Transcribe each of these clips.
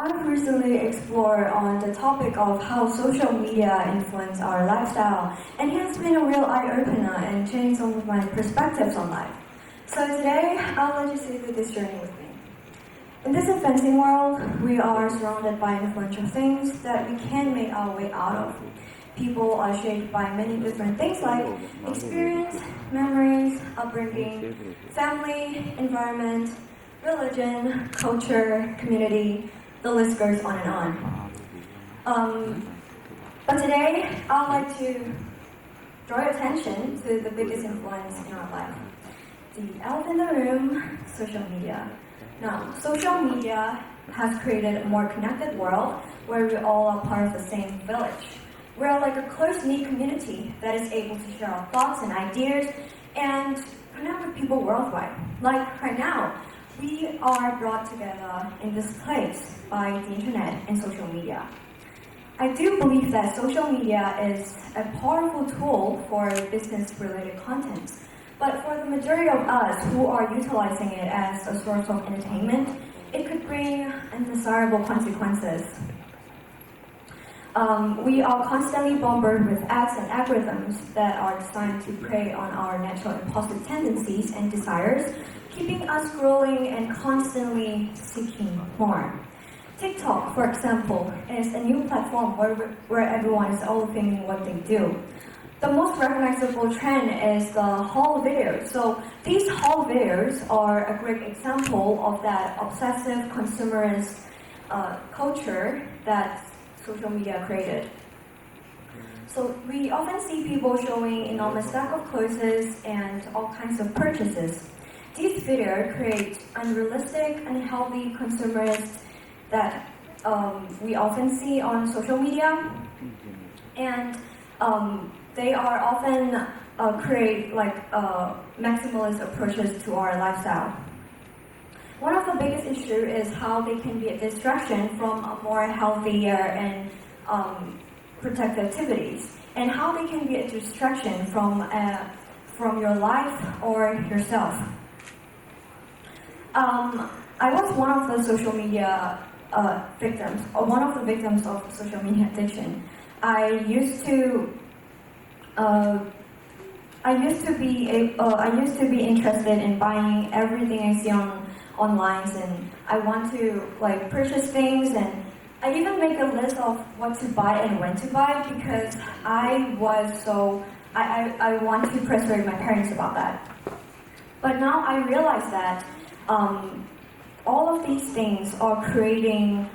I've recently explored on the topic of how social media influence our lifestyle, and it has been a real eye-opener and changed some of my perspectives on life. So today, I'll let you see through this journey with me. In this advancing world, we are surrounded by influential things that we can make our way out of. People are shaped by many different things like experience, memories, upbringing, family, environment, religion, culture, community. The list goes on and on. But today, I'd like to draw your attention to the biggest influence in our life. The elephant in the room, social media. Now, social media has created a more connected world where we all are part of the same village. We're like a close-knit community that is able to share our thoughts and ideas and connect with people worldwide. Like right now, we are brought together in this place by the internet and social media. I do believe that social media is a powerful tool for business-related content, but for the majority of us who are utilizing it as a source of entertainment, it could bring undesirable consequences. We are constantly bombarded with ads and algorithms that are designed to prey on our natural impulsive tendencies and desires, keeping us scrolling and constantly seeking more. TikTok, for example, is a new platform where everyone is overthinking what they do. The most recognizable trend is the haul videos. So these haul videos are a great example of that obsessive consumerist culture that social media created. So we often see people showing enormous stack of clothes and all kinds of purchases. These videos create unrealistic, unhealthy consumerism that we often see on social media, and they are often create like maximalist approaches to our lifestyle. One of the biggest issues is how they can be a distraction from a more healthier and protective activities, and how they can be a distraction from your life or yourself. I was one of the social media victims, or one of the victims of social media addiction. I used to be interested in buying everything I see online, and I want to like purchase things, and I even make a list of what to buy and when to buy because I want to persuade my parents about that. But now I realize that all of these things are creating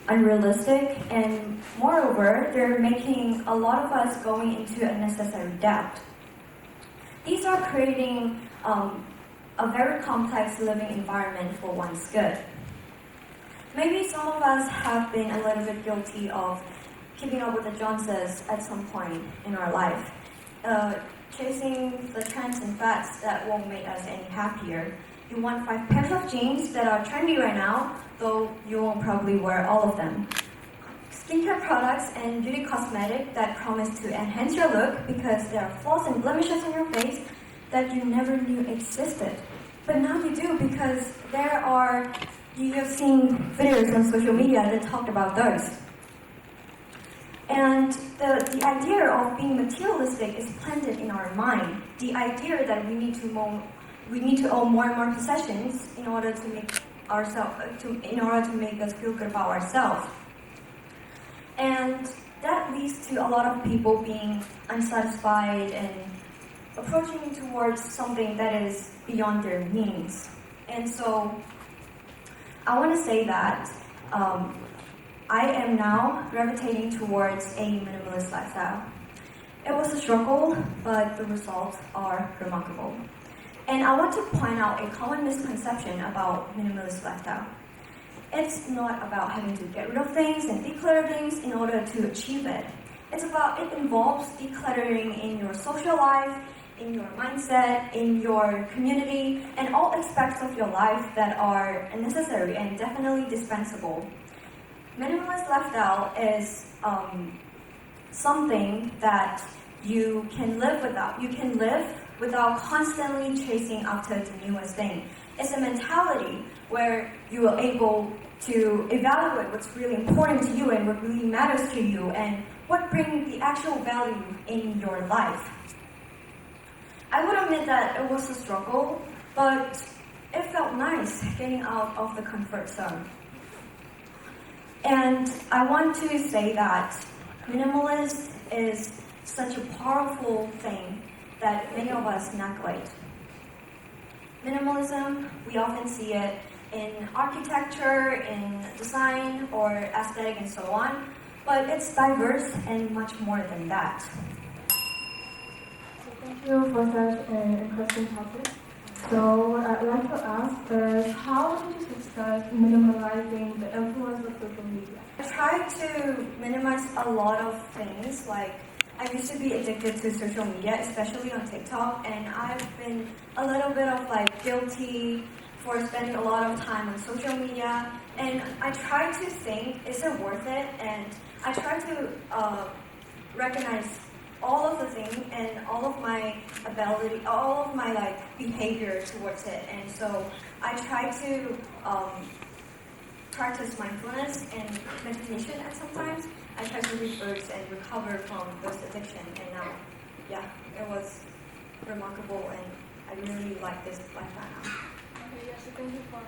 unrealistic, and moreover, they're making a lot of us going into unnecessary debt. These are creating a very complex living environment for one's good. Maybe some of us have been a little bit guilty of keeping up with the Joneses at some point in our life, chasing the trends and fads that won't make us any happier. You want 5 pairs of jeans that are trendy right now, though you won't probably wear all of them. Skincare products and beauty cosmetics that promise to enhance your look because there are flaws and blemishes on your face that you never knew existed. But now you do because you have seen videos on social media that talked about those. And the idea of being materialistic is planted in our mind. The idea that we need to own more and more possessions in order to make us feel good about ourselves. And that leads to a lot of people being unsatisfied and approaching towards something that is beyond their means. And so I want to say that I am now gravitating towards a minimalist lifestyle. It was a struggle, but the results are remarkable. And I want to point out a common misconception about minimalist lifestyle. It's not about having to get rid of things and declutter things in order to achieve it. It involves decluttering in your social life, in your mindset, in your community, and all aspects of your life that are necessary and definitely dispensable. Minimalist lifestyle is something that you can live without. You can live without constantly chasing after the newest thing. It's a mentality where you are able to evaluate what's really important to you and what really matters to you and what brings the actual value in your life. I would admit that it was a struggle, but it felt nice getting out of the comfort zone. And I want to say that minimalist is such a powerful thing that many of us neglect. Minimalism, we often see it in architecture, in design, or aesthetic, and so on, but it's diverse and much more than that. So thank you for such an interesting topic. So what I'd like to ask is, how did you success minimalizing the influence of social media? I try to minimize a lot of things. Like, I used to be addicted to social media, especially on TikTok, and I've been a little bit of like guilty for spending a lot of time on social media. And I try to think, is it worth it? And I try to recognize all of the things and all of my ability, all of my like behavior towards it. And so I try to practice mindfulness and meditation at sometimes. I try to read books and recover from those addiction. And now, yeah, it was remarkable, and I really like this lifestyle now. Okay, yes, so thank you for